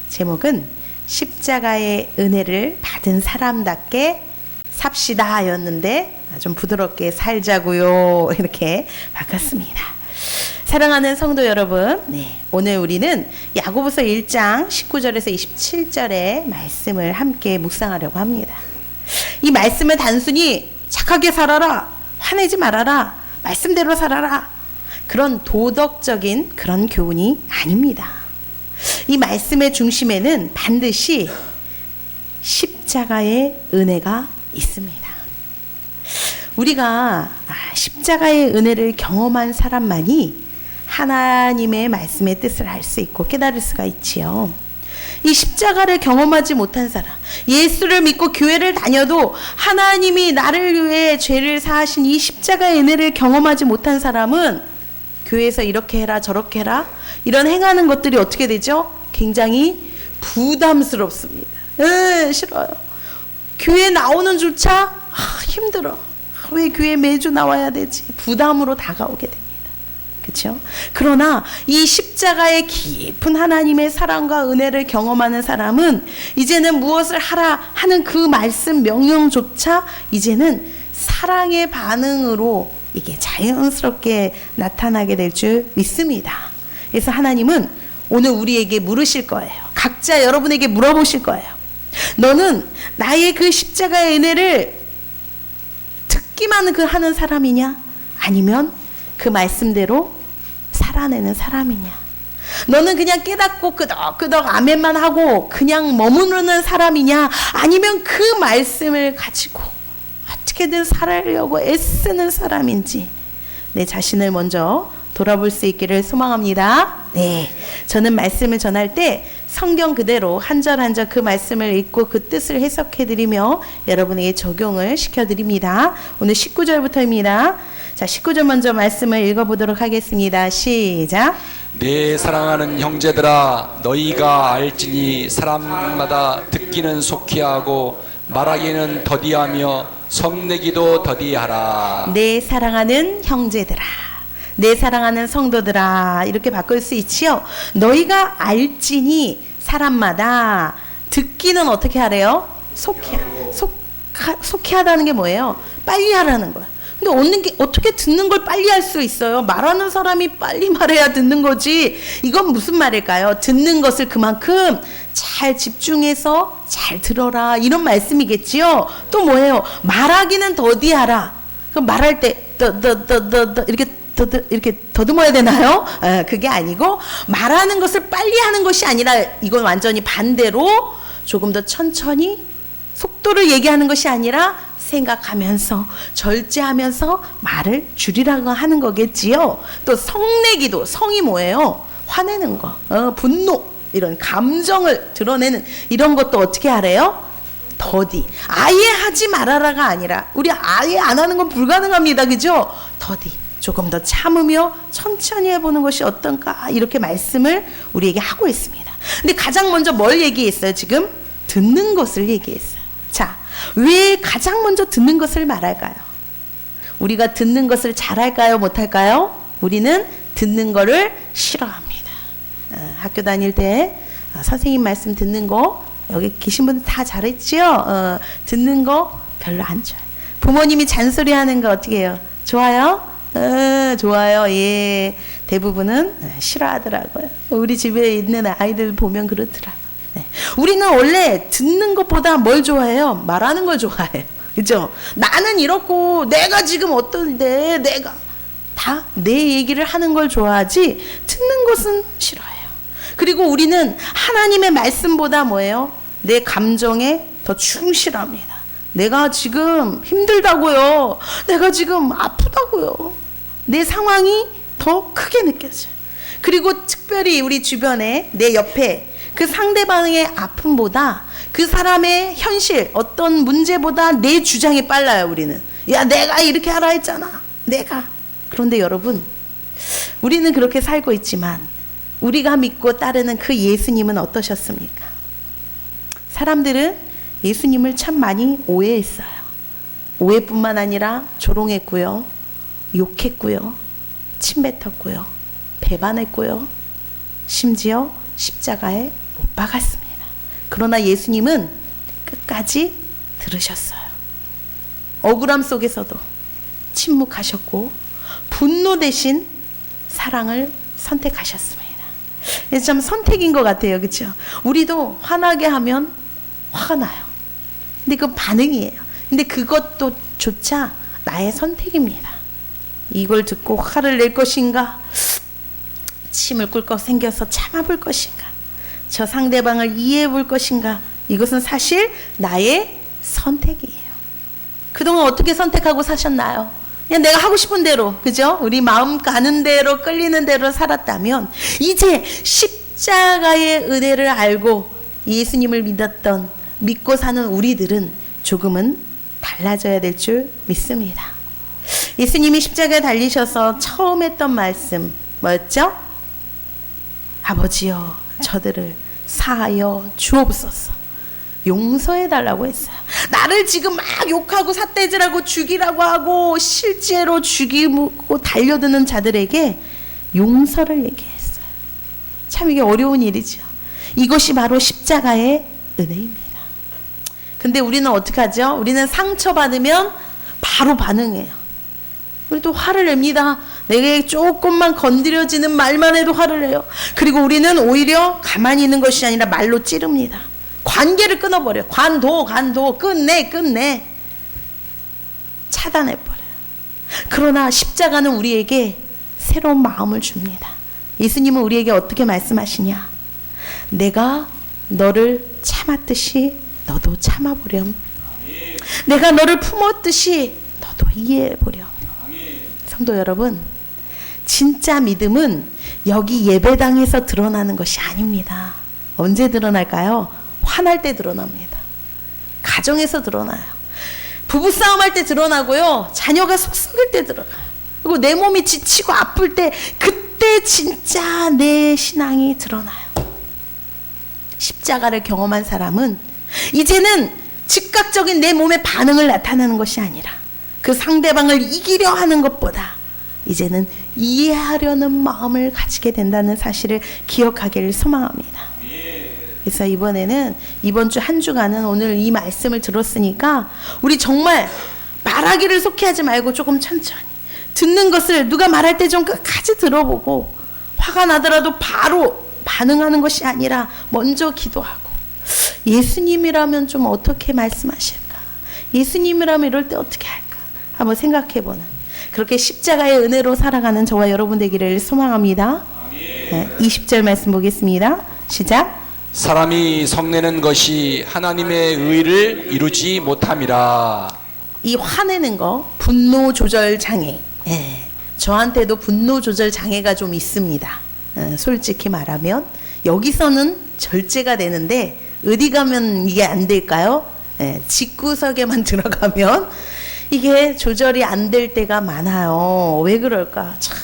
제목은 십자가의 은혜를 받은 사람답게 삽시다 였는데 좀 부드럽게 살자고요 이렇게 바꿨습니다. 사랑하는 성도 여러분, 오늘 우리는 야고보서 1장 19절에서 27절의 말씀을 함께 묵상하려고 합니다. 이 말씀은 단순히 착하게 살아라, 화내지 말아라, 말씀대로 살아라, 그런 도덕적인 그런 교훈이 아닙니다. 이 말씀의 중심에는 반드시 십자가의 은혜가 있습니다. 우리가 십자가의 은혜를 경험한 사람만이 하나님의 말씀의 뜻을 알 수 있고 깨달을 수가 있지요. 이 십자가를 경험하지 못한 사람, 예수를 믿고 교회를 다녀도 하나님이 나를 위해 죄를 사하신 이 십자가의 은혜를 경험하지 못한 사람은 교회에서 이렇게 해라 저렇게 해라 이런 행하는 것들이 어떻게 되죠? 굉장히 부담스럽습니다. 싫어요. 교회 나오는 조차 힘들어. 왜 교회 매주 나와야 되지? 부담으로 다가오게 됩니다. 그렇죠? 그러나 이 십자가의 깊은 하나님의 사랑과 은혜를 경험하는 사람은 이제는 무엇을 하라 하는 그 말씀 명령조차 이제는 사랑의 반응으로 이게 자연스럽게 나타나게 될 줄 믿습니다. 그래서 하나님은 오늘 우리에게 물으실 거예요. 각자 여러분에게 물어보실 거예요. 너는 나의 그 십자가의 은혜를 듣기만 하는 사람이냐? 아니면 그 말씀대로 살아내는 사람이냐? 너는 그냥 깨닫고 끄덕끄덕 아멘만 하고 그냥 머무르는 사람이냐? 아니면 그 말씀을 가지고 어떻게든 살아려고 애쓰는 사람인지 내 자신을 먼저 돌아볼 수 있기를 소망합니다. 저는 말씀을 전할 때 성경 그대로 한 절 한 절 그 말씀을 읽고 그 뜻을 해석해드리며 여러분에게 적용을 시켜드립니다. 오늘 19절부터입니다. 자, 19절 먼저 말씀을 읽어보도록 하겠습니다. 시작. 내 사랑하는 형제들아, 너희가 알지니 사람마다 듣기는 속히 하고 말하기는 더디하며 성내기도 더디하라. 내 사랑하는 형제들아, 내 사랑하는 성도들아, 이렇게 바꿀 수 있지요. 너희가 알지니 사람마다 듣기는 어떻게 하래요? 속히 하다는 게 뭐예요? 빨리 하라는 거예요. 근데 어떻게 듣는 걸 빨리 할 수 있어요? 말하는 사람이 빨리 말해야 듣는 거지. 이건 무슨 말일까요? 듣는 것을 그만큼 잘 집중해서 잘 들어라, 이런 말씀이겠지요. 또 뭐예요? 말하기는 더디하라. 그럼 말할 때 이렇게 더듬어야 되나요? 그게 아니고 말하는 것을 빨리 하는 것이 아니라 이건 완전히 반대로 조금 더 천천히 속도를 얘기하는 것이 아니라 생각하면서 절제하면서 말을 줄이라고 하는 거겠지요. 또 성내기도, 성이 뭐예요? 화내는 거, 분노, 이런 감정을 드러내는 이런 것도 어떻게 하래요? 더디. 아예 하지 말아라가 아니라, 우리 아예 안 하는 건 불가능합니다. 그죠? 더디. 조금 더 참으며 천천히 해보는 것이 어떤가, 이렇게 말씀을 우리에게 하고 있습니다. 근데 가장 먼저 뭘 얘기했어요? 지금 듣는 것을 얘기했어요. 자, 왜 가장 먼저 듣는 것을 말할까요? 우리가 듣는 것을 잘할까요? 못할까요? 우리는 듣는 거를 싫어합니다. 학교 다닐 때 선생님 말씀 듣는 거, 여기 계신 분들 다 잘했죠? 듣는 거 별로 안 좋아요. 부모님이 잔소리하는 거 어떻게 해요? 좋아요? 좋아요. 예. 대부분은 싫어하더라고요. 우리 집에 있는 아이들 보면 그렇더라고요. 우리는 원래 듣는 것보다 뭘 좋아해요? 말하는 걸 좋아해요. 그죠? 나는 이렇고 내가 지금 어떤데, 내가 다 내 얘기를 하는 걸 좋아하지 듣는 것은 싫어해요. 그리고 우리는 하나님의 말씀보다 뭐예요? 내 감정에 더 충실합니다. 내가 지금 힘들다고요. 내가 지금 아프다고요. 내 상황이 더 크게 느껴져요. 그리고 특별히 우리 주변에, 내 옆에 그 상대방의 아픔보다 그 사람의 현실, 어떤 문제보다 내 주장이 빨라요. 우리는. 야, 내가 이렇게 하라 했잖아. 내가. 그런데 여러분, 우리는 그렇게 살고 있지만 우리가 믿고 따르는 그 예수님은 어떠셨습니까? 사람들은 예수님을 참 많이 오해했어요. 오해뿐만 아니라 조롱했고요, 욕했고요, 침뱉었고요, 배반했고요, 심지어 십자가에 못 막았습니다. 그러나 예수님은 끝까지 들으셨어요. 억울함 속에서도 침묵하셨고 분노 대신 사랑을 선택하셨습니다. 참 선택인 것 같아요. 그렇죠? 우리도 화나게 하면 화가 나요. 근데 그 반응이에요. 근데 그것도 조차 나의 선택입니다. 이걸 듣고 화를 낼 것인가? 침을 꿀꺽 생겨서 참아볼 것인가? 저 상대방을 이해해 볼 것인가? 이것은 사실 나의 선택이에요. 그동안 어떻게 선택하고 사셨나요? 그냥 내가 하고 싶은 대로, 그죠? 우리 마음 가는 대로, 끌리는 대로 살았다면, 이제 십자가의 은혜를 알고 예수님을 믿고 사는 우리들은 조금은 달라져야 될 줄 믿습니다. 예수님이 십자가에 달리셔서 처음 했던 말씀, 뭐였죠? 아버지여, 저들을 사하여 주옵소서. 용서해 달라고 했어요. 나를 지금 막 욕하고 삿대질하고 죽이라고 하고 실제로 죽이고 달려드는 자들에게 용서를 얘기했어요. 참 이게 어려운 일이죠. 이것이 바로 십자가의 은혜입니다. 근데 우리는 어떻게 하죠? 우리는 상처받으면 바로 반응해요. 우리도 화를 냅니다. 내게 조금만 건드려지는 말만 해도 화를 내요. 그리고 우리는 오히려 가만히 있는 것이 아니라 말로 찌릅니다. 관계를 끊어버려요. 관도 끝내 차단해버려요. 그러나 십자가는 우리에게 새로운 마음을 줍니다. 예수님은 우리에게 어떻게 말씀하시냐? 내가 너를 참았듯이 너도 참아보렴. 내가 너를 품었듯이 너도 이해해보렴. 성도 여러분, 진짜 믿음은 여기 예배당에서 드러나는 것이 아닙니다. 언제 드러날까요? 화날 때 드러납니다. 가정에서 드러나요. 부부싸움 할 때 드러나고요. 자녀가 속 썩을 때 드러나요. 그리고 내 몸이 지치고 아플 때, 그때 진짜 내 신앙이 드러나요. 십자가를 경험한 사람은 이제는 즉각적인 내 몸의 반응을 나타내는 것이 아니라 그 상대방을 이기려 하는 것보다 이제는 이해하려는 마음을 가지게 된다는 사실을 기억하기를 소망합니다. 그래서 이번 주 한 주간은 오늘 이 말씀을 들었으니까 우리 정말 말하기를 속히하지 말고 조금 천천히 듣는 것을 누가 말할 때 좀 끝까지 들어보고 화가 나더라도 바로 반응하는 것이 아니라 먼저 기도하고 예수님이라면 좀 어떻게 말씀하실까? 예수님이라면 이럴 때 어떻게 할까? 한번 생각해보는 그렇게 십자가의 은혜로 살아가는 저와 여러분 되기를 소망합니다. 네, 20절 말씀 보겠습니다. 시작. 사람이 성내는 것이 하나님의 의를 이루지 못함이라. 이 화내는 거 분노 조절 장애. 저한테도 분노 조절 장애가 좀 있습니다. 솔직히 말하면 여기서는 절제가 되는데 어디 가면 이게 안 될까요? 집구석에만 들어가면 이게 조절이 안 될 때가 많아요. 왜 그럴까? 참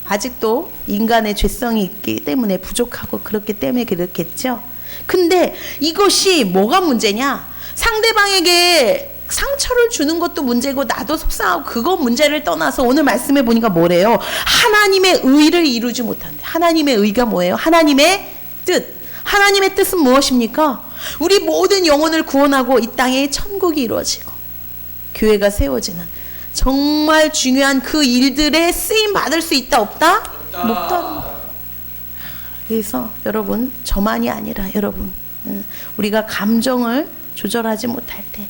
아직도 인간의 죄성이 있기 때문에 부족하고 그렇기 때문에 그렇겠죠. 근데 이것이 뭐가 문제냐? 상대방에게 상처를 주는 것도 문제고 나도 속상하고 그거 문제를 떠나서 오늘 말씀해 보니까 뭐래요? 하나님의 의를 이루지 못한대. 하나님의 의가 뭐예요? 하나님의 뜻. 하나님의 뜻은 무엇입니까? 우리 모든 영혼을 구원하고 이 땅에 천국이 이루어지고 교회가 세워지는 정말 중요한 그 일들에 쓰임 받을 수 있다 없다? 없다. 그래서 여러분 저만이 아니라 여러분 우리가 감정을 조절하지 못할 때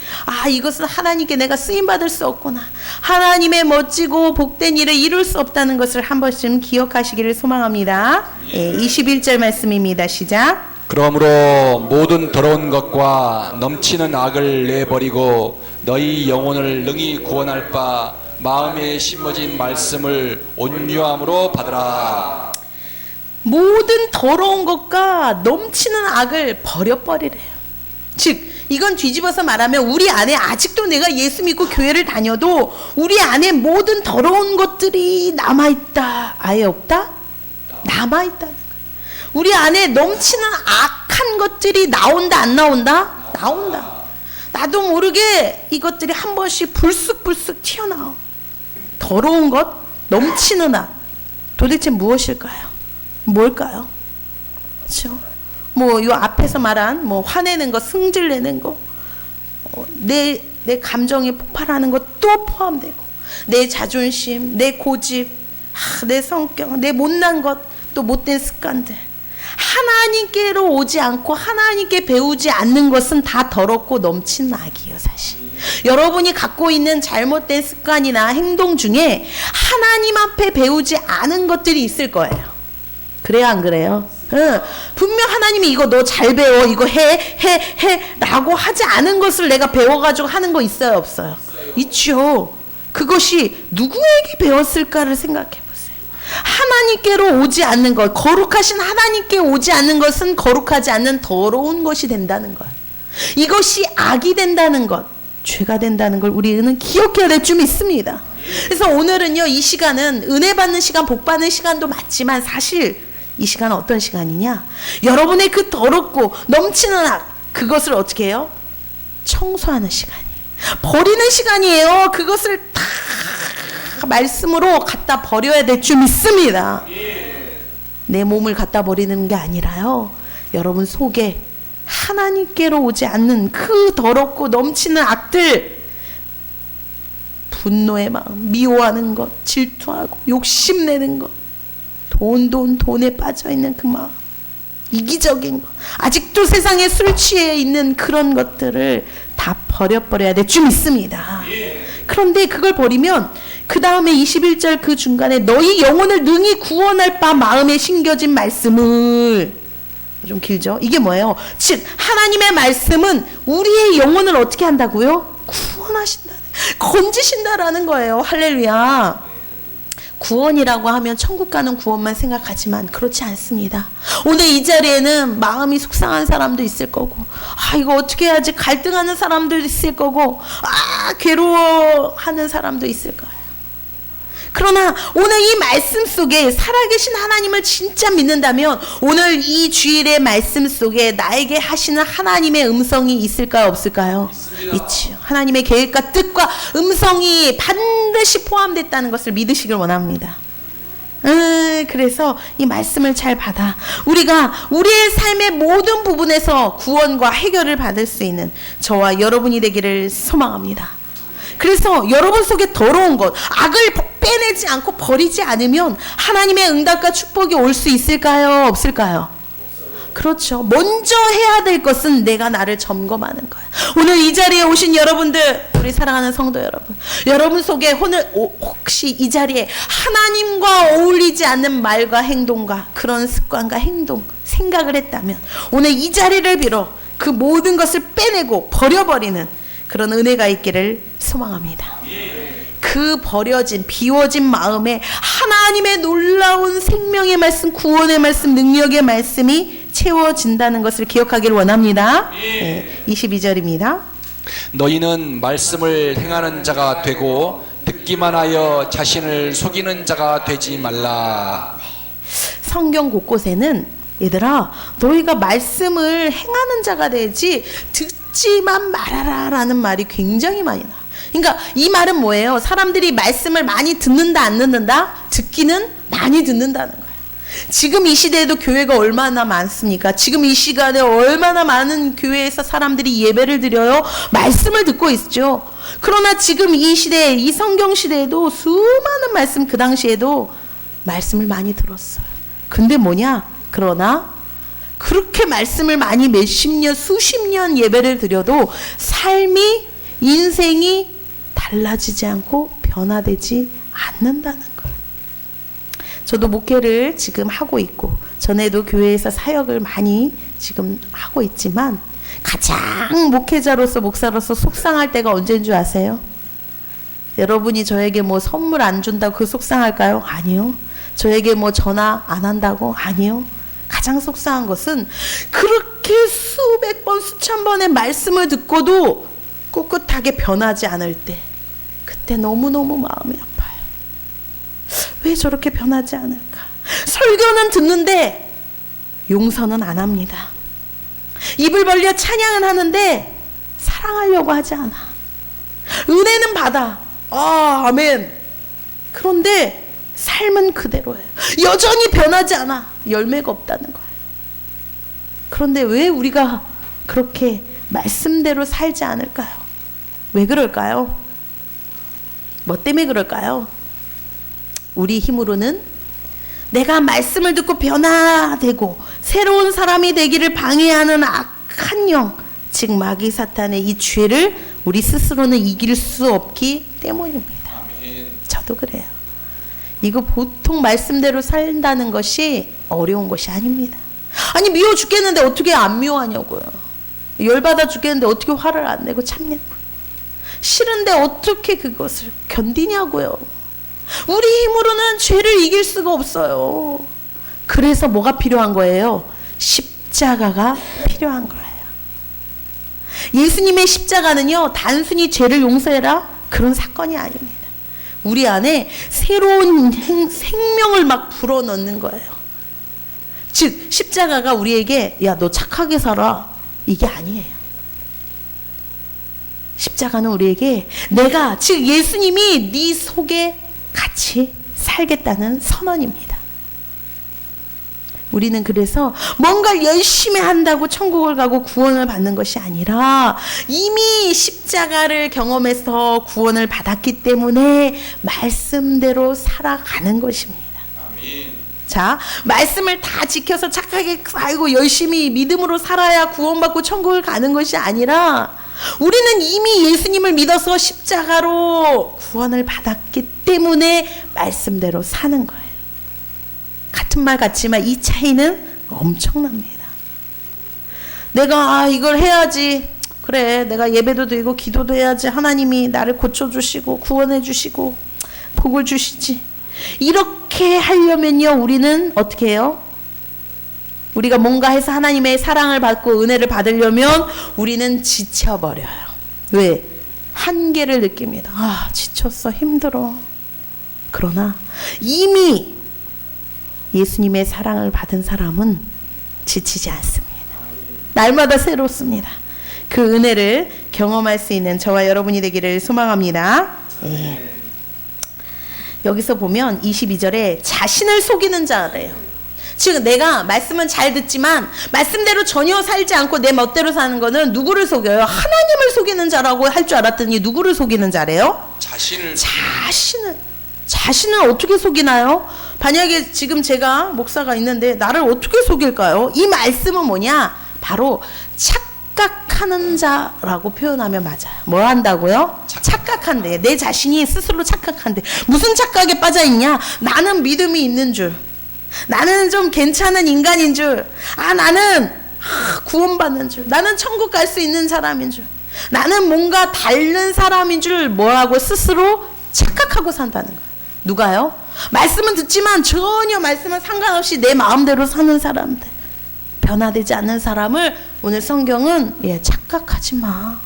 이것은 하나님께 내가 쓰임 받을 수 없구나. 하나님의 멋지고 복된 일을 이룰 수 없다는 것을 한 번쯤 기억하시기를 소망합니다. 21절 말씀입니다. 시작. 그러므로 모든 더러운 것과 넘치는 악을 내버리고 너희 영혼을 능히 구원할 바 마음에 심어진 말씀을 온유함으로 받으라. 모든 더러운 것과 넘치는 악을 버려버리래요. 즉 이건 뒤집어서 말하면 우리 안에 아직도 내가 예수 믿고 교회를 다녀도 우리 안에 모든 더러운 것들이 남아있다. 아예 없다? 남아있다는 거예요. 우리 안에 넘치는 악한 것들이 나온다 안 나온다? 나온다. 나도 모르게 이것들이 한 번씩 불쑥불쑥 튀어나와. 더러운 것, 넘치는 악. 도대체 무엇일까요? 뭘까요? 그렇죠? 뭐 요 앞에서 말한 뭐 화내는 거, 승질내는 거, 내 감정이 폭발하는 것도 포함되고, 내 자존심, 내 고집, 내 성격, 내 못난 것, 또 못된 습관들, 하나님께로 오지 않고 하나님께 배우지 않는 것은 다 더럽고 넘치는 악이에요. 사실 여러분이 갖고 있는 잘못된 습관이나 행동 중에 하나님 앞에 배우지 않은 것들이 있을 거예요. 그래요, 안 그래요? 응. 분명 하나님이 이거 너 잘 배워, 이거 해 라고 하지 않은 것을 내가 배워가지고 하는 거 있어요, 없어요? 있죠. 그것이 누구에게 배웠을까를 생각해 보세요. 하나님께로 오지 않는 것, 거룩하신 하나님께 오지 않는 것은 거룩하지 않는 더러운 것이 된다는 것, 이것이 악이 된다는 것, 죄가 된다는 걸 우리는 기억해야 될 줄 믿습니다. 그래서 오늘은요, 이 시간은 은혜 받는 시간, 복 받는 시간도 맞지만 사실 이 시간은 어떤 시간이냐? 여러분의 그 더럽고 넘치는 악, 그것을 어떻게 해요? 청소하는 시간이에요. 버리는 시간이에요. 그것을 다 말씀으로 갖다 버려야 될 줄 믿습니다. 내 몸을 갖다 버리는 게 아니라요, 여러분 속에 하나님께로 오지 않는 그 더럽고 넘치는 악들, 분노의 마음, 미워하는 것, 질투하고 욕심내는 것, 돈에 빠져있는 그 마음, 이기적인 것, 아직도 세상에 술 취해 있는 그런 것들을 다 버려야 될 줄 믿습니다. 그런데 그걸 버리면 그 다음에 21절 그 중간에 너희 영혼을 능히 구원할 바 마음에 심겨진 말씀을, 좀 길죠? 이게 뭐예요? 즉 하나님의 말씀은 우리의 영혼을 어떻게 한다고요? 구원하신다, 건지신다라는 거예요. 할렐루야. 구원이라고 하면 천국 가는 구원만 생각하지만 그렇지 않습니다. 오늘 이 자리에는 마음이 속상한 사람도 있을 거고, 이거 어떻게 해야지 갈등하는 사람도 있을 거고, 괴로워하는 사람도 있을 거예요. 그러나 오늘 이 말씀 속에 살아계신 하나님을 진짜 믿는다면 오늘 이 주일의 말씀 속에 나에게 하시는 하나님의 음성이 있을까요, 없을까요? 있지요. 하나님의 계획과 뜻과 음성이 반드시 포함됐다는 것을 믿으시길 원합니다. 그래서 이 말씀을 잘 받아 우리가 우리의 삶의 모든 부분에서 구원과 해결을 받을 수 있는 저와 여러분이 되기를 소망합니다. 그래서 여러분 속에 더러운 것, 악을 빼내지 않고 버리지 않으면 하나님의 응답과 축복이 올 수 있을까요, 없을까요? 그렇죠. 먼저 해야 될 것은 내가 나를 점검하는 거야. 오늘 이 자리에 오신 여러분들, 우리 사랑하는 성도 여러분, 여러분 속에 오늘 혹시 이 자리에 하나님과 어울리지 않는 말과 행동과 그런 습관과 행동, 생각을 했다면 오늘 이 자리를 빌어 그 모든 것을 빼내고 버려버리는 그런 은혜가 있기를 소망합니다. 그 버려진, 비워진 마음에 하나님의 놀라운 생명의 말씀, 구원의 말씀, 능력의 말씀이 채워진다는 것을 기억하기를 원합니다. 22절입니다. 너희는 말씀을 행하는 자가 되고 듣기만 하여 자신을 속이는 자가 되지 말라. 성경 곳곳에는 얘들아, 너희가 말씀을 행하는 자가 되지 듣지만 말아라 라는 말이 굉장히 많이 나와. 그러니까 이 말은 뭐예요? 사람들이 말씀을 많이 듣는다, 안 듣는다? 듣기는 많이 듣는다는 거예요. 지금 이 시대에도 교회가 얼마나 많습니까? 지금 이 시간에 얼마나 많은 교회에서 사람들이 예배를 드려요? 말씀을 듣고 있죠. 그러나 지금 이 시대에, 이 성경 시대에도 수많은 말씀, 그 당시에도 말씀을 많이 들었어요. 근데 뭐냐? 그러나 그렇게 말씀을 많이 몇십 년, 수십 년 예배를 드려도 삶이, 인생이 달라지지 않고 변화되지 않는다는 거예요. 저도 목회를 지금 하고 있고 전에도 교회에서 사역을 많이 지금 하고 있지만 가장 목회자로서, 목사로서 속상할 때가 언제인 줄 아세요? 여러분이 저에게 뭐 선물 안 준다고 그 속상할까요? 아니요. 저에게 뭐 전화 안 한다고? 아니요. 가장 속상한 것은 그렇게 수백 번, 수천 번의 말씀을 듣고도 꿋꿋하게 변하지 않을 때, 그때 너무너무 마음이 아파요. 왜 저렇게 변하지 않을까? 설교는 듣는데 용서는 안 합니다. 입을 벌려 찬양은 하는데 사랑하려고 하지 않아. 은혜는 받아. 아멘. 그런데 삶은 그대로예요. 여전히 변하지 않아. 열매가 없다는 거예요. 그런데 왜 우리가 그렇게 말씀대로 살지 않을까요? 왜 그럴까요? 뭐 때문에 그럴까요? 우리 힘으로는 내가 말씀을 듣고 변화되고 새로운 사람이 되기를 방해하는 악한 영, 즉 마귀 사탄의 이 죄를 우리 스스로는 이길 수 없기 때문입니다. 아멘. 저도 그래요. 이거 보통 말씀대로 산다는 것이 어려운 것이 아닙니다. 아니 미워 죽겠는데 어떻게 안 미워하냐고요. 열받아 죽겠는데 어떻게 화를 안 내고 참냐고요. 싫은데 어떻게 그것을 견디냐고요. 우리 힘으로는 죄를 이길 수가 없어요. 그래서 뭐가 필요한 거예요? 십자가가 필요한 거예요. 예수님의 십자가는요, 단순히 죄를 용서해라 그런 사건이 아닙니다. 우리 안에 새로운 생명을 막 불어넣는 거예요. 즉 십자가가 우리에게 야, 너 착하게 살아 이게 아니에요. 십자가는 우리에게 내가 즉 예수님이 네 속에 같이 살겠다는 선언입니다. 우리는 그래서 뭔가 열심히 한다고 천국을 가고 구원을 받는 것이 아니라 이미 십자가를 경험해서 구원을 받았기 때문에 말씀대로 살아가는 것입니다. 아멘. 자, 말씀을 다 지켜서 착하게 살고 열심히 믿음으로 살아야 구원받고 천국을 가는 것이 아니라 우리는 이미 예수님을 믿어서 십자가로 구원을 받았기 때문에 말씀대로 사는 거예요. 같은 말 같지만 이 차이는 엄청납니다. 내가 이걸 해야지. 그래, 내가 예배도 드리고 기도도 해야지. 하나님이 나를 고쳐주시고 구원해 주시고 복을 주시지. 이렇게 하려면요, 우리는 어떻게 해요? 우리가 뭔가 해서 하나님의 사랑을 받고 은혜를 받으려면 우리는 지쳐버려요. 왜? 한계를 느낍니다. 아, 지쳤어. 힘들어. 그러나 이미 예수님의 사랑을 받은 사람은 지치지 않습니다. 날마다 새롭습니다. 그 은혜를 경험할 수 있는 저와 여러분이 되기를 소망합니다. 예. 여기서 보면 22절에 자신을 속이는 자래요. 즉 내가 말씀은 잘 듣지만 말씀대로 전혀 살지 않고 내 멋대로 사는 거는 누구를 속여요? 하나님을 속이는 자라고 할 줄 알았더니 누구를 속이는 자래요? 자신을 어떻게 속이나요? 만약에 지금 제가 목사가 있는데 나를 어떻게 속일까요? 이 말씀은 뭐냐? 바로 착각하는 자라고 표현하면 맞아요. 뭐 한다고요? 착각한대. 내 자신이 스스로 착각한대. 무슨 착각에 빠져 있냐? 나는 믿음이 있는 줄. 나는 좀 괜찮은 인간인 줄. 나는 구원받는 줄. 나는 천국 갈 수 있는 사람인 줄. 나는 뭔가 다른 사람인 줄 뭐라고 스스로 착각하고 산다는 거예요. 누가요? 말씀은 듣지만 전혀 말씀은 상관없이 내 마음대로 사는 사람들. 변화되지 않는 사람을 오늘 성경은 착각하지 마.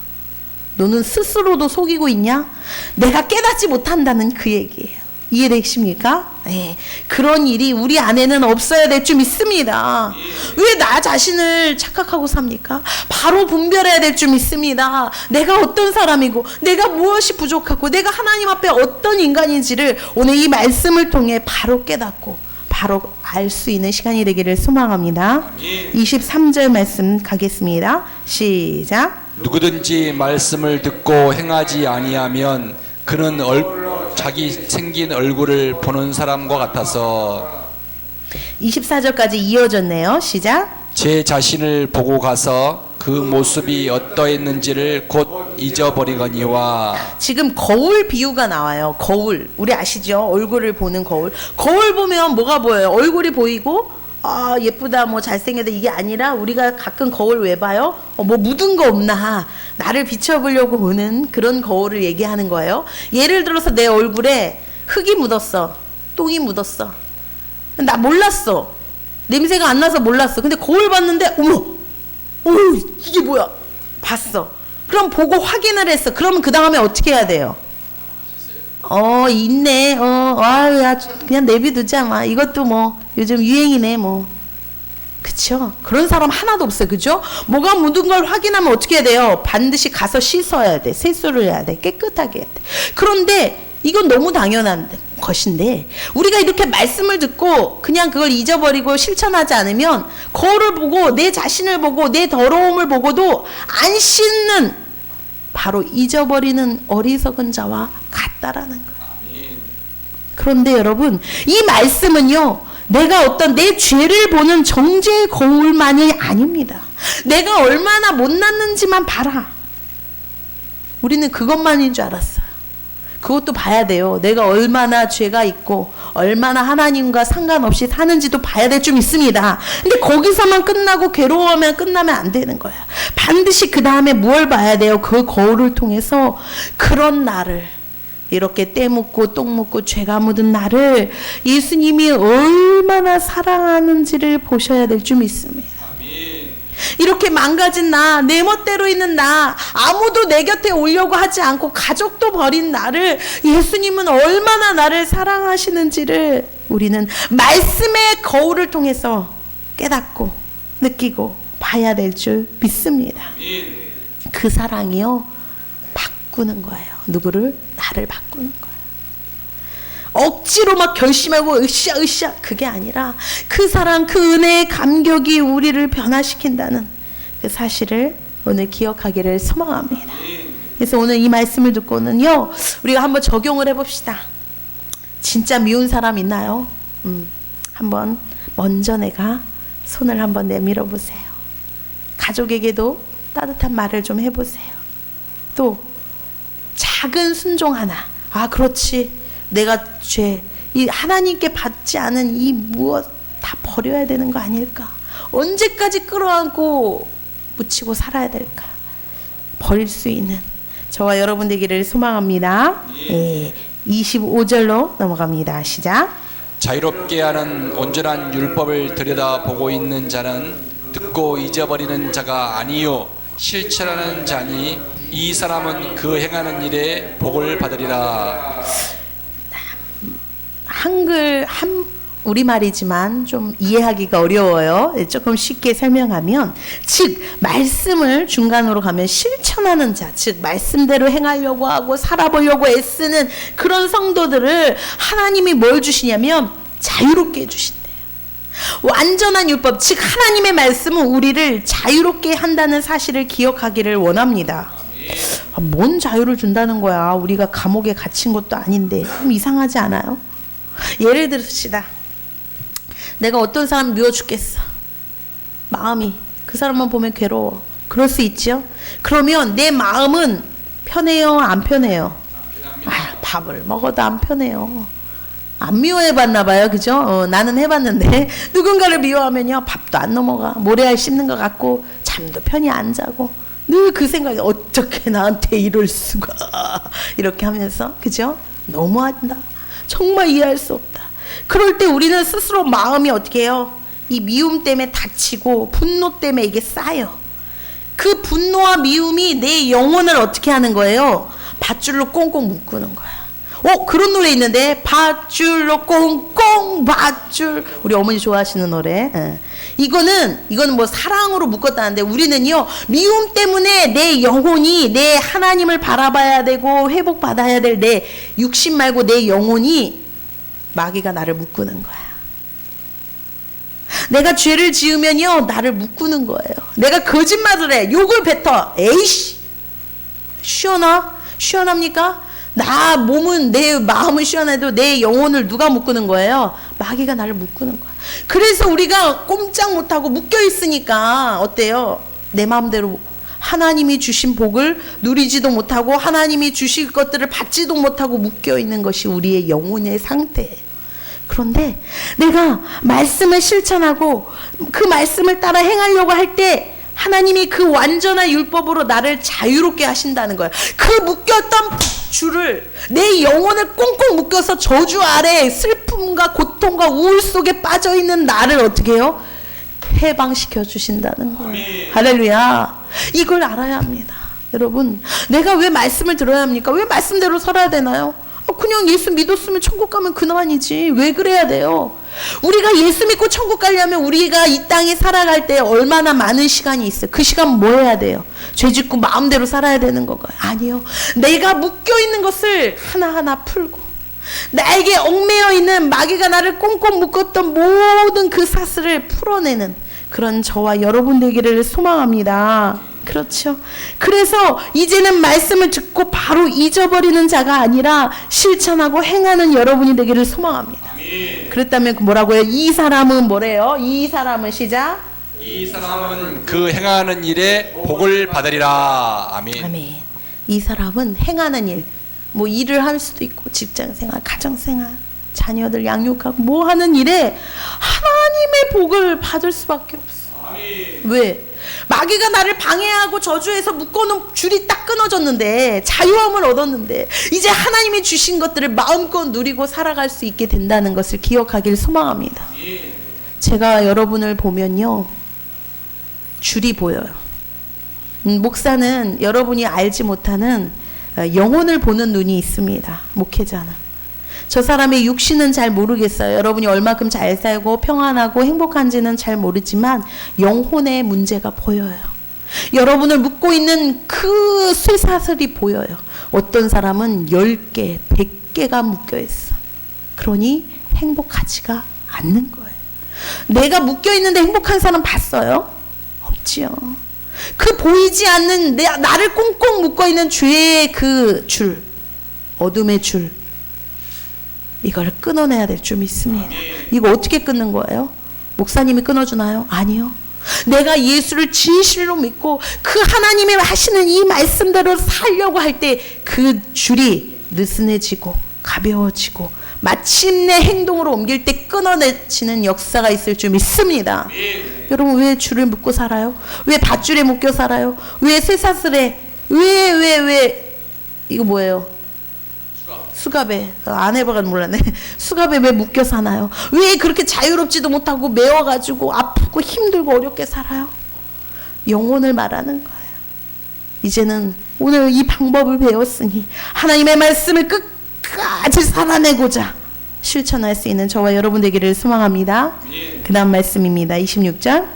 너는 스스로도 속이고 있냐? 내가 깨닫지 못한다는 그 얘기예요. 이해되십니까? 네. 그런 일이 우리 안에는 없어야 될 줄 믿습니다. 왜 나 자신을 착각하고 삽니까? 바로 분별해야 될 줄 믿습니다. 내가 어떤 사람이고 내가 무엇이 부족하고 내가 하나님 앞에 어떤 인간인지를 오늘 이 말씀을 통해 바로 깨닫고 바로 알 수 있는 시간이 되기를 소망합니다. 23절 말씀 가겠습니다. 시작. 누구든지 말씀을 듣고 행하지 아니하면 그는 자기 생긴 얼굴을 보는 사람과 같아서 24절까지 이어졌네요. 시작. 제 자신을 보고 가서 그 모습이 어떠했는지를 곧 잊어버리거니와. 지금 거울 비유가 나와요. 거울. 우리 아시죠? 얼굴을 보는 거울. 거울 보면 뭐가 보여요? 얼굴이 보이고 예쁘다 뭐 잘생겼다 이게 아니라 우리가 가끔 거울 왜 봐요? 뭐 묻은 거 없나 나를 비춰보려고 보는 그런 거울을 얘기하는 거예요. 예를 들어서 내 얼굴에 흙이 묻었어. 똥이 묻었어. 나 몰랐어. 냄새가 안 나서 몰랐어. 근데 거울 봤는데 어머 이게 뭐야 봤어. 그럼 보고 확인을 했어. 그러면 그 다음에 어떻게 해야 돼요? 있네. 야, 그냥 내비두자. 막 이것도 뭐 요즘 유행이네. 뭐 그쵸? 그런 사람 하나도 없어요. 그죠? 뭐가 묻은 걸 확인하면 어떻게 해야 돼요? 반드시 가서 씻어야 돼. 세수를 해야 돼. 깨끗하게 해야 돼. 그런데 이건 너무 당연한 것인데 우리가 이렇게 말씀을 듣고 그냥 그걸 잊어버리고 실천하지 않으면 거울을 보고 내 자신을 보고 내 더러움을 보고도 안 씻는 바로 잊어버리는 어리석은 자와 같다라는 거예요. 그런데 여러분, 이 말씀은요, 내가 어떤 내 죄를 보는 정죄의 거울만이 아닙니다. 내가 얼마나 못났는지만 봐라. 우리는 그것만인 줄 알았어요. 그것도 봐야 돼요. 내가 얼마나 죄가 있고 얼마나 하나님과 상관없이 사는지도 봐야 될 좀 있습니다. 근데 거기서만 끝나고 괴로워하면 끝나면 안 되는 거야. 반드시 그 다음에 뭘 봐야 돼요? 그 거울을 통해서 그런 나를, 이렇게 때 묻고 똥 묻고 죄가 묻은 나를 예수님이 얼마나 사랑하는지를 보셔야 될 줄 믿습니다. 이렇게 망가진 나, 내 멋대로 있는 나, 아무도 내 곁에 오려고 하지 않고 가족도 버린 나를 예수님은 얼마나 나를 사랑하시는지를 우리는 말씀의 거울을 통해서 깨닫고 느끼고 봐야 될 줄 믿습니다. 그 사랑이요, 바꾸는 거예요. 누구를? 나를 바꾸는 거예요. 억지로 막 결심하고 으쌰 그게 아니라 그 사랑, 그 은혜의 감격이 우리를 변화시킨다는 그 사실을 오늘 기억하기를 소망합니다. 그래서 오늘 이 말씀을 듣고는요, 우리가 한번 적용을 해봅시다. 진짜 미운 사람 있나요? 한번 먼저 내가 손을 한번 내밀어 보세요. 가족에게도 따뜻한 말을 좀 해보세요. 또 작은 순종 하나, 아 그렇지, 내가 죄, 이 하나님께 받지 않은 이 무엇 다 버려야 되는 거 아닐까? 언제까지 끌어안고 묻히고 살아야 될까? 버릴 수 있는 저와 여러분 되기를 소망합니다. 예, 25절로 넘어갑니다. 시작. 자유롭게 하는 온전한 율법을 들여다보고 있는 자는 듣고 잊어버리는 자가 아니요 실천하는 자니 이 사람은 그 행하는 일에 복을 받으리라. 한글 우리말이지만 좀 이해하기가 어려워요. 조금 쉽게 설명하면, 즉 말씀을 중간으로 가면 실천하는 자, 즉 말씀대로 행하려고 하고 살아보려고 애쓰는 그런 성도들을 하나님이 뭘 주시냐면 자유롭게 해주신대요. 완전한 율법, 즉 하나님의 말씀은 우리를 자유롭게 한다는 사실을 기억하기를 원합니다. 뭔 자유를 준다는 거야? 우리가 감옥에 갇힌 것도 아닌데. 좀 이상하지 않아요? 예를 들읍시다. 내가 어떤 사람 미워 죽겠어. 마음이 그 사람만 보면 괴로워. 그럴 수 있죠. 그러면 내 마음은 편해요, 안 편해요? 아, 밥을 먹어도 안 편해요. 안 미워해봤나 봐요, 그죠? 나는 해봤는데 누군가를 미워하면요, 밥도 안 넘어가. 모래알 씹는 것 같고 잠도 편히 안 자고 늘 그 생각이, 어떻게 나한테 이럴 수가, 이렇게 하면서, 그죠? 너무한다. 정말 이해할 수 없다. 그럴 때 우리는 스스로 마음이 어떻게 해요? 이 미움 때문에 다치고 분노 때문에 이게 쌓여. 그 분노와 미움이 내 영혼을 어떻게 하는 거예요? 밧줄로 꽁꽁 묶는 거야. 그런 노래 있는데, 밧줄로 꽁꽁 밧줄. 우리 어머니 좋아하시는 노래. 이거는 뭐 사랑으로 묶었다는데, 우리는요 미움 때문에 내 영혼이, 내 하나님을 바라봐야 되고 회복받아야 될 내 육신 말고 내 영혼이, 마귀가 나를 묶는 거야. 내가 죄를 지으면요 나를 묶는 거예요. 내가 거짓말을 해, 욕을 뱉어, 에이씨, 시원합니까? 나 몸은, 내 마음은 시원해도 내 영혼을 누가 묶는 거예요? 마귀가 나를 묶는 거야. 그래서 우리가 꼼짝 못하고 묶여 있으니까 어때요? 내 마음대로 하나님이 주신 복을 누리지도 못하고 하나님이 주실 것들을 받지도 못하고 묶여 있는 것이 우리의 영혼의 상태예요. 그런데 내가 말씀을 실천하고 그 말씀을 따라 행하려고 할 때 하나님이 그 완전한 율법으로 나를 자유롭게 하신다는 거예요. 그 묶였던 줄을, 내 영혼을 꽁꽁 묶여서 저주 아래 슬픔과 고통과 우울 속에 빠져있는 나를 어떻게 해요? 해방시켜 주신다는 거예요. 할렐루야. 이걸 알아야 합니다. 여러분, 내가 왜 말씀을 들어야 합니까? 왜 말씀대로 살아야 되나요? 그냥 예수 믿었으면 천국 가면 그만이지. 왜 그래야 돼요? 우리가 예수 믿고 천국 가려면 우리가 이 땅에 살아갈 때 얼마나 많은 시간이 있어요. 그 시간 뭐 해야 돼요? 죄 짓고 마음대로 살아야 되는 건가요? 아니요. 내가 묶여 있는 것을 하나하나 풀고 나에게 얽매여 있는 마귀가 나를 꽁꽁 묶었던 모든 그 사슬을 풀어내는 그런 저와 여러분 되기를 소망합니다. 그렇죠. 그래서 이제는 말씀을 듣고 바로 잊어버리는 자가 아니라 실천하고 행하는 여러분이 되기를 소망합니다. 그렇다면 뭐라고요? 이 사람은 뭐래요? 이 사람은 시작. 이 사람은 그 행하는 일에 복을 받으리라. 아멘. 아멘. 이 사람은 행하는 일, 뭐 일을 할 수도 있고 직장생활, 가정생활, 자녀들 양육하고 뭐 하는 일에 하나님의 복을 받을 수밖에 없어. 아멘. 왜? 마귀가 나를 방해하고 저주해서 묶어놓은 줄이 딱 끊어졌는데 자유함을 얻었는데 이제 하나님이 주신 것들을 마음껏 누리고 살아갈 수 있게 된다는 것을 기억하길 소망합니다. 제가 여러분을 보면요 줄이 보여요. 목사는 여러분이 알지 못하는 영혼을 보는 눈이 있습니다. 목회자는. 저 사람의 육신은 잘 모르겠어요. 여러분이 얼마큼 잘 살고 평안하고 행복한지는 잘 모르지만 영혼의 문제가 보여요. 여러분을 묶고 있는 그 쇠사슬이 보여요. 어떤 사람은 10개, 100개가 묶여 있어. 그러니 행복하지가 않는 거예요. 내가 묶여 있는데 행복한 사람 봤어요? 없지요. 그 보이지 않는 나를 꽁꽁 묶어 있는 죄의 그 줄, 어둠의 줄, 이걸 끊어내야 될 줄 믿습니다. 이거 어떻게 끊는 거예요? 목사님이 끊어주나요? 아니요. 내가 예수를 진실로 믿고 그 하나님이 하시는 이 말씀대로 살려고 할 때 그 줄이 느슨해지고 가벼워지고 마침내 행동으로 옮길 때 끊어내지는 역사가 있을 줄 믿습니다. 여러분 왜 줄을 묶고 살아요? 왜 밧줄에 묶여 살아요? 왜 쇠사슬에 왜 이거 뭐예요? 수갑에 안 해봐가지고 몰랐네. 수갑에 왜 묶여 사나요? 왜 그렇게 자유롭지도 못하고 매워가지고 아프고 힘들고 어렵게 살아요? 영혼을 말하는 거예요. 이제는 오늘 이 방법을 배웠으니 하나님의 말씀을 끝까지 살아내고자 실천할 수 있는 저와 여러분 되기를 소망합니다. 그 다음 말씀입니다. 26장.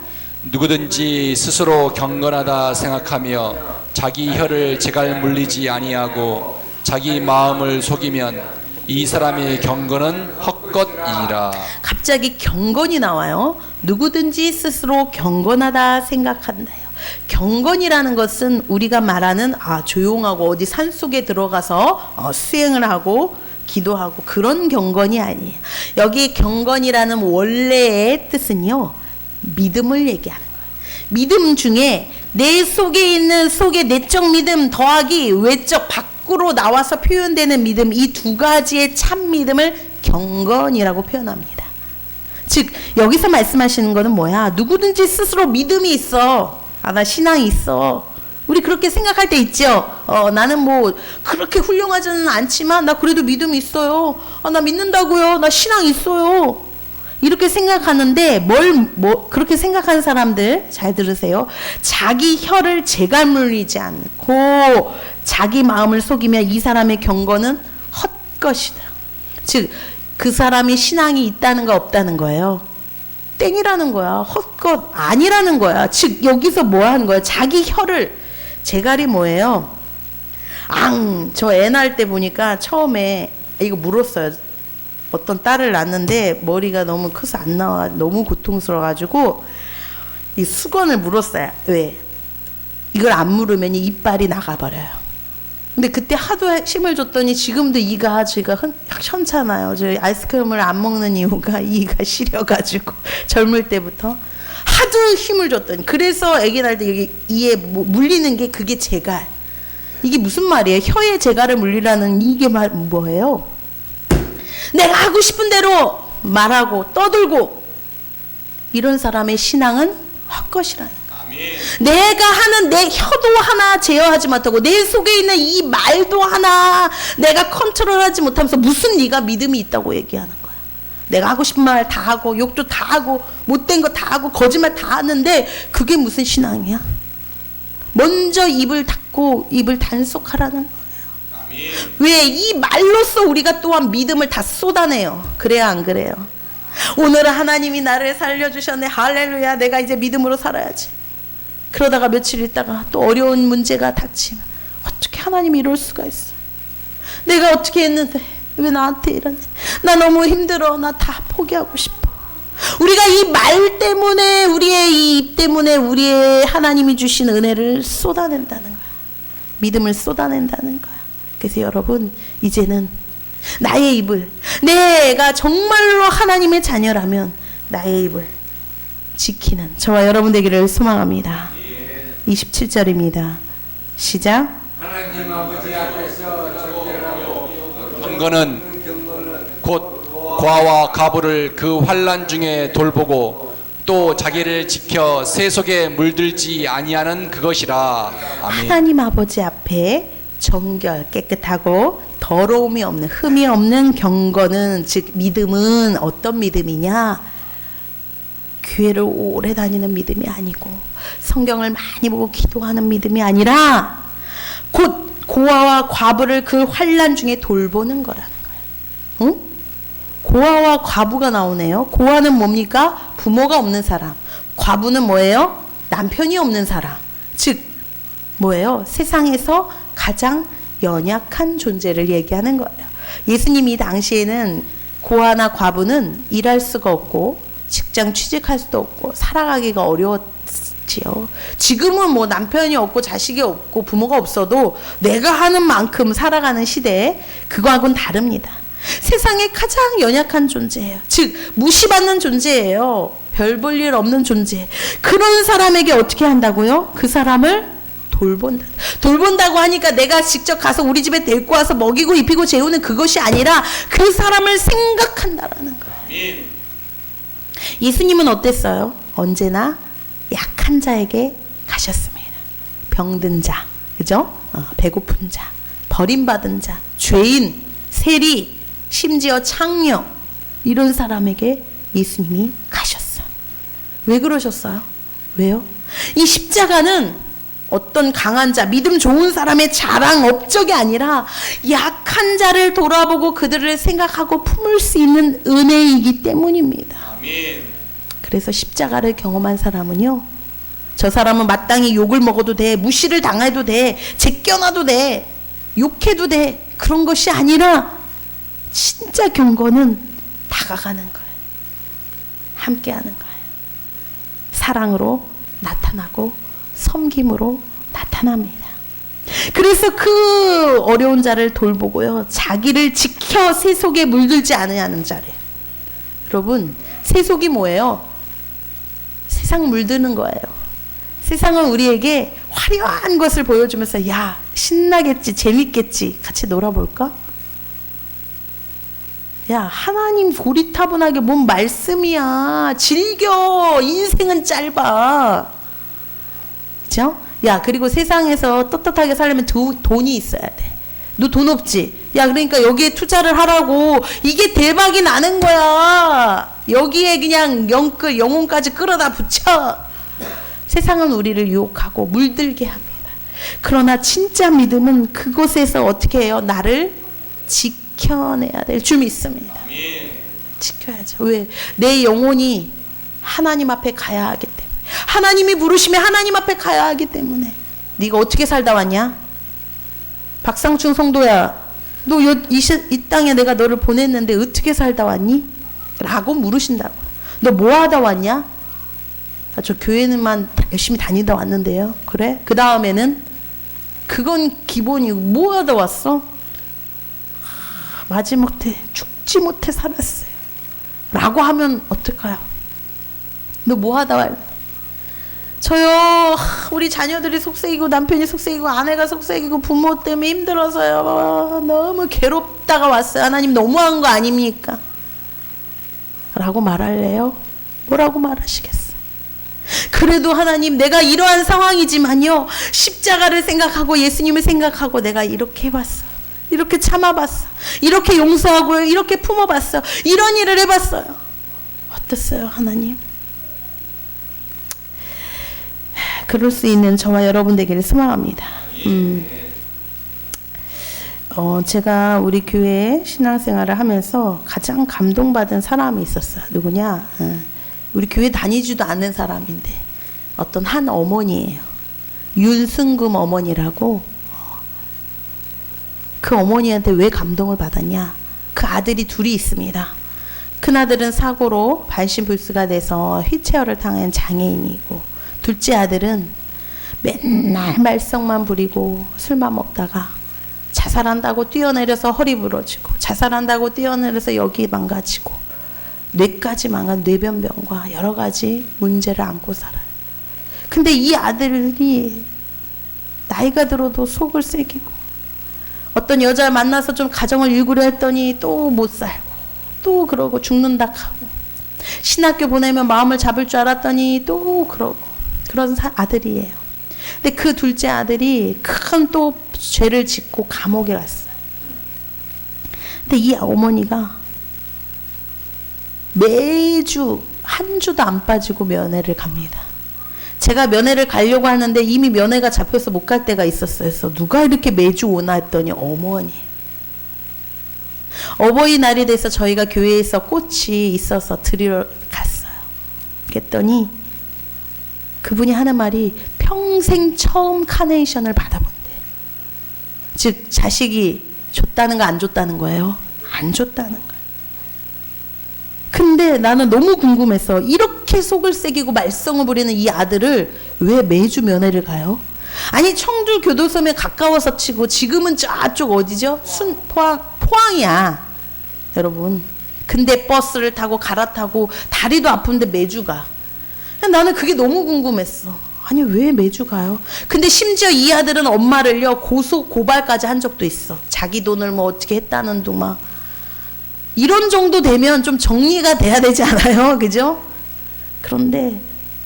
누구든지 스스로 경건하다 생각하며 자기 혀를 제갈 물리지 아니하고 자기 마음을 속이면 이 사람의 경건은 헛것이니라. 갑자기 경건이 나와요. 누구든지 스스로 경건하다 생각한다요. 경건이라는 것은 우리가 말하는 조용하고 어디 산속에 들어가서 수행을 하고 기도하고 그런 경건이 아니에요. 여기 경건이라는 원래의 뜻은요, 믿음을 얘기하는 거예요. 믿음 중에 내 속에 있는 속의 내적 믿음 더하기 외적 밖으로 나와서 표현되는 믿음, 이 두 가지의 참 믿음을 경건이라고 표현합니다. 즉 여기서 말씀하시는 거는 뭐야? 누구든지 스스로 믿음이 있어. 나 신앙이 있어. 우리 그렇게 생각할 때 있죠. 나는 뭐 그렇게 훌륭하지는 않지만 나 그래도 믿음이 있어요. 나 믿는다고요. 나 신앙 있어요. 이렇게 생각하는데 그렇게 생각하는 사람들 잘 들으세요. 자기 혀를 제갈 물리지 않고 자기 마음을 속이면 이 사람의 경건은 헛것이다. 즉 그 사람이 신앙이 있다는 거 없다는 거예요. 땡이라는 거야. 헛것 아니라는 거야. 즉 여기서 뭐 하는 거야? 자기 혀를 제갈이 뭐예요? 저 애 낳을 때 보니까 처음에 이거 물었어요. 어떤 딸을 낳는데 머리가 너무 커서 안 나와 너무 고통스러워가지고 이 수건을 물었어요. 왜? 이걸 안 물으면 이빨이 나가버려요. 근데 그때 하도 힘을 줬더니 지금도 이가 제가 현찮아요. 저 아이스크림을 안 먹는 이유가 이가 시려가지고 젊을 때부터 하도 힘을 줬더니 그래서 아기 낳을 때 여기 이에 물리는 게 그게 제갈. 이게 무슨 말이에요? 혀에 제갈을 물리라는 이게 뭐예요? 내가 하고 싶은 대로 말하고 떠들고 이런 사람의 신앙은 헛것이라는 거야. 내가 하는 내 혀도 하나 제어하지 못하고 내 속에 있는 이 말도 하나 내가 컨트롤하지 못하면서 무슨 네가 믿음이 있다고 얘기하는 거야. 내가 하고 싶은 말 다 하고 욕도 다 하고 못된 거 다 하고 거짓말 다 하는데 그게 무슨 신앙이야? 먼저 입을 닫고 입을 단속하라는 거예요. 왜? 이 말로써 우리가 또한 믿음을 다 쏟아내요. 그래야 안 그래요? 오늘은 하나님이 나를 살려주셨네. 할렐루야. 내가 이제 믿음으로 살아야지. 그러다가 며칠 있다가 또 어려운 문제가 닥치면 어떻게 하나님이 이럴 수가 있어. 내가 어떻게 했는데 왜 나한테 이러니. 나 너무 힘들어. 나 다 포기하고 싶어. 우리가 이 말 때문에, 우리의 이 입 때문에 우리의 하나님이 주신 은혜를 쏟아낸다는 거야. 믿음을 쏟아낸다는 거야. 그래서 여러분, 이제는 나의 입을, 내가 정말로 하나님의 자녀라면 나의 입을 지키는 저와 여러분 되기를 소망합니다. 27절입니다. 시작. 하나님 아버지 앞에서 절대하고 경건은 곧 고아와 과부를 그 환난 중에 돌보고 또 자기를 지켜 새 속에 물들지 아니하는 그것이라. 아멘. 하나님 아버지 앞에 정결, 깨끗하고 더러움이 없는, 흠이 없는 경건은, 즉 믿음은 어떤 믿음이냐? 교회를 오래 다니는 믿음이 아니고 성경을 많이 보고 기도하는 믿음이 아니라 곧 고아와 과부를 그 환난 중에 돌보는 거라는 거예요. 응? 고아와 과부가 나오네요. 고아는 뭡니까? 부모가 없는 사람. 과부는 뭐예요? 남편이 없는 사람. 즉 뭐예요? 세상에서 가장 연약한 존재를 얘기하는 거예요. 예수님이 당시에는 고아나 과부는 일할 수가 없고 직장 취직할 수도 없고 살아가기가 어려웠지요. 지금은 뭐 남편이 없고 자식이 없고 부모가 없어도 내가 하는 만큼 살아가는 시대에 그거하고는 다릅니다. 세상에 가장 연약한 존재예요. 즉 무시받는 존재예요. 별 볼 일 없는 존재. 그런 사람에게 어떻게 한다고요? 그 사람을 돌본다. 돌본다고 하니까 내가 직접 가서 우리 집에 데리고 와서 먹이고 입히고 재우는 그것이 아니라 그 사람을 생각한다라는 거예요. 예수님은 어땠어요? 언제나 약한 자에게 가셨습니다. 병든 자, 그죠? 배고픈 자, 버림받은 자, 죄인, 세리, 심지어 창녀, 이런 사람에게 예수님이 가셨어요. 왜 그러셨어요? 왜요? 이 십자가는 어떤 강한 자, 믿음 좋은 사람의 자랑, 업적이 아니라 약한 자를 돌아보고 그들을 생각하고 품을 수 있는 은혜이기 때문입니다. 아멘. 그래서 십자가를 경험한 사람은요, 저 사람은 마땅히 욕을 먹어도 돼, 무시를 당해도 돼, 제껴놔도 돼, 욕해도 돼, 그런 것이 아니라 진짜 경건은 다가가는 거예요. 함께하는 거예요. 사랑으로 나타나고 섬김으로 나타납니다. 그래서 그 어려운 자를 돌보고요, 자기를 지켜 새 속에 물들지 않으냐는 자래요. 여러분, 새 속이 뭐예요? 세상 물드는 거예요. 세상은 우리에게 화려한 것을 보여주면서 야, 신나겠지, 재밌겠지, 같이 놀아볼까? 야, 하나님 고리타분하게 뭔 말씀이야. 즐겨. 인생은 짧아. 그죠? 야, 그리고 세상에서 떳떳하게 살려면 돈이 있어야 돼. 너 돈 없지? 야, 그러니까 여기에 투자를 하라고. 이게 대박이 나는 거야. 여기에 그냥 영혼까지 끌어다 붙여. 세상은 우리를 유혹하고 물들게 합니다. 그러나 진짜 믿음은 그곳에서 어떻게 해요? 나를 지켜내야 될 줄 믿습니다. 지켜야죠. 왜? 내 영혼이 하나님 앞에 가야 하기 때문에. 하나님이 부르시면 하나님 앞에 가야 하기 때문에. 네가 어떻게 살다 왔냐? 박상충 성도야, 너 이 땅에 내가 너를 보냈는데 어떻게 살다 왔니? 라고 물으신다고. 너 뭐 하다 왔냐? 저 교회는만 열심히 다니다 왔는데요. 그래? 그 다음에는? 그건 기본이고 뭐 하다 왔어? 마지못해 죽지 못해 살았어요. 라고 하면 어떡해요? 너 뭐 하다 왔니? 저요, 우리 자녀들이 속썩이고 남편이 속썩이고 아내가 속썩이고 부모 때문에 힘들어서요, 너무 괴롭다가 왔어요. 하나님 너무한 거 아닙니까? 라고 말할래요? 뭐라고 말하시겠어요? 그래도 하나님, 내가 이러한 상황이지만요, 십자가를 생각하고 예수님을 생각하고 내가 이렇게 해봤어, 이렇게 참아봤어, 이렇게 용서하고 이렇게 품어봤어, 이런 일을 해봤어요. 어땠어요, 하나님? 그럴 수 있는 저와 여러분 되기를 소망합니다. 제가 우리 교회 신앙생활을 하면서 가장 감동받은 사람이 있었어요. 누구냐? 우리 교회 다니지도 않는 사람인데 어떤 한 어머니예요. 윤승금 어머니라고. 그 어머니한테 왜 감동을 받았냐? 그 아들이 둘이 있습니다. 큰아들은 사고로 발신불수가 돼서 휠체어를 타는 장애인이고, 둘째 아들은 맨날 말썽만 부리고 술만 먹다가 자살한다고 뛰어내려서 허리 부러지고, 자살한다고 뛰어내려서 여기 망가지고, 뇌까지 망한 뇌변병과 여러 가지 문제를 안고 살아요. 근데 이 아들이 나이가 들어도 속을 새기고, 어떤 여자를 만나서 좀 가정을 이루려 했더니 또 못 살고, 또 그러고 죽는다 하고, 신학교 보내면 마음을 잡을 줄 알았더니 또 그러고, 그런 아들이에요. 근데 그 둘째 아들이 큰 또 죄를 짓고 감옥에 갔어요. 근데 이 어머니가 매주 한 주도 안 빠지고 면회를 갑니다. 제가 면회를 가려고 하는데 이미 면회가 잡혀서 못 갈 때가 있었어요. 그래서 누가 이렇게 매주 오나 했더니 어머니. 어버이날이 돼서 저희가 교회에서 꽃이 있어서 드리러 갔어요. 그랬더니 그분이 하는 말이 평생 처음 카네이션을 받아본대. 즉 자식이 줬다는 거 안 줬다는 거예요? 안 줬다는 거예요. 근데 나는 너무 궁금해서 이렇게 속을 새기고 말썽을 부리는 이 아들을 왜 매주 면회를 가요? 아니 청주 교도소에 가까워서 치고 지금은 저쪽 어디죠? 포항이야 여러분. 근데 버스를 타고 갈아타고 다리도 아픈데 매주 가. 나는 그게 너무 궁금했어. 아니 왜 매주 가요? 근데 심지어 이 아들은 엄마를요 고발까지 한 적도 있어. 자기 돈을 뭐 어떻게 했다는 둥 막. 이런 정도 되면 좀 정리가 돼야 되지 않아요? 그죠? 그런데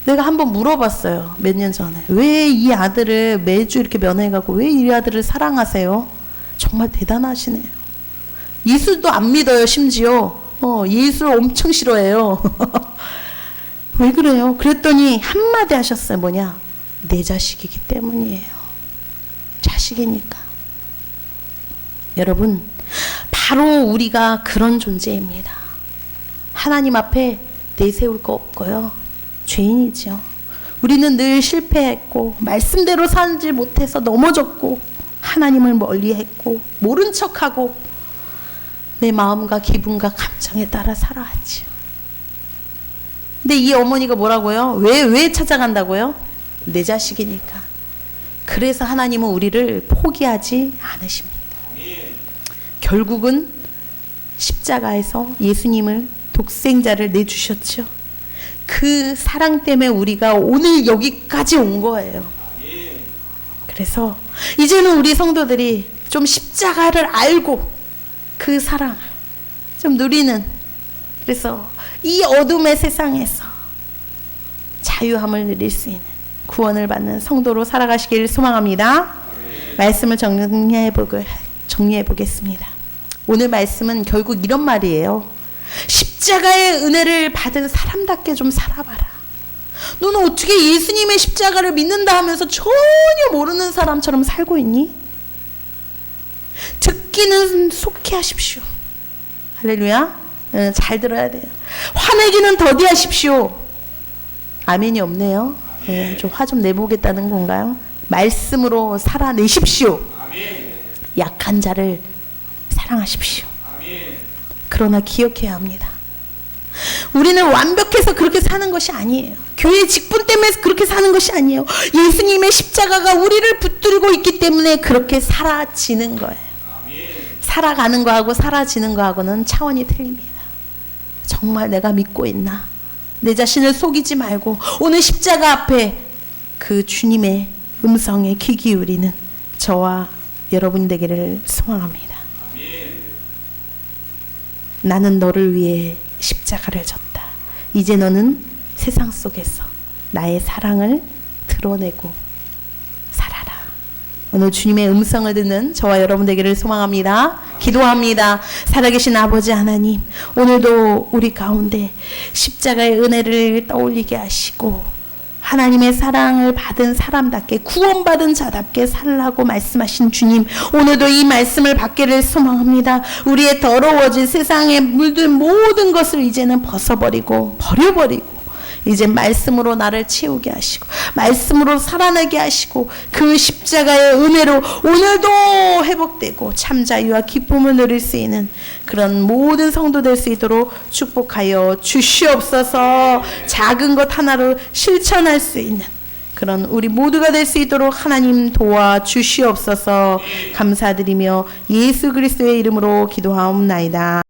내가 한번 물어봤어요. 몇 년 전에. 왜 이 아들을 매주 이렇게 면회 가고 왜 이 아들을 사랑하세요? 정말 대단하시네요. 예술도 안 믿어요. 심지어 예술 엄청 싫어해요. 왜 그래요? 그랬더니 한마디 하셨어요. 뭐냐? 내 자식이기 때문이에요. 자식이니까. 여러분 바로 우리가 그런 존재입니다. 하나님 앞에 내세울 거 없고요. 죄인이죠. 우리는 늘 실패했고 말씀대로 살지 못해서 넘어졌고 하나님을 멀리했고 모른 척하고 내 마음과 기분과 감정에 따라 살아왔죠. 근데 이 어머니가 뭐라고요? 왜 찾아간다고요? 내 자식이니까. 그래서 하나님은 우리를 포기하지 않으십니다. 결국은 십자가에서 예수님을 독생자를 내주셨죠. 그 사랑 때문에 우리가 오늘 여기까지 온 거예요. 그래서 이제는 우리 성도들이 좀 십자가를 알고 그 사랑을 좀 누리는, 그래서 이 어둠의 세상에서 자유함을 누릴 수 있는 구원을 받는 성도로 살아가시길 소망합니다. 말씀을 정리해 보겠습니다. 오늘 말씀은 결국 이런 말이에요. 십자가의 은혜를 받은 사람답게 좀 살아봐라. 너는 어떻게 예수님의 십자가를 믿는다 하면서 전혀 모르는 사람처럼 살고 있니? 듣기는 속히하십시오. 할렐루야. 잘 들어야 돼요. 화내기는 더디하십시오. 아멘이 없네요. 좀 화 좀 내보겠다는 건가요? 말씀으로 살아내십시오. 약한 자를 사랑하십시오. 그러나 기억해야 합니다. 우리는 완벽해서 그렇게 사는 것이 아니에요. 교회 직분 때문에 그렇게 사는 것이 아니에요. 예수님의 십자가가 우리를 붙들고 있기 때문에 그렇게 사라지는 거예요. 살아가는 거하고 사라지는 거하고는 차원이 틀립니다. 정말 내가 믿고 있나? 내 자신을 속이지 말고 오늘 십자가 앞에 그 주님의 음성에 귀 기울이는 저와 여러분 되기를 소망합니다. 나는 너를 위해 십자가를 졌다. 이제 너는 세상 속에서 나의 사랑을 드러내고 살아라. 오늘 주님의 음성을 듣는 저와 여러분 되기를 소망합니다. 기도합니다. 살아계신 아버지 하나님, 오늘도 우리 가운데 십자가의 은혜를 떠올리게 하시고 하나님의 사랑을 받은 사람답게 구원받은 자답게 살라고 말씀하신 주님, 오늘도 이 말씀을 받기를 소망합니다. 우리의 더러워진 세상에 물든 모든 것을 이제는 벗어버리고 버려버리고 이제 말씀으로 나를 채우게 하시고 말씀으로 살아나게 하시고 그 십자가의 은혜로 오늘도 회복되고 참 자유와 기쁨을 누릴 수 있는 그런 모든 성도 될 수 있도록 축복하여 주시옵소서. 작은 것 하나로 실천할 수 있는 그런 우리 모두가 될 수 있도록 하나님 도와주시옵소서. 감사드리며 예수 그리스도의 이름으로 기도하옵나이다.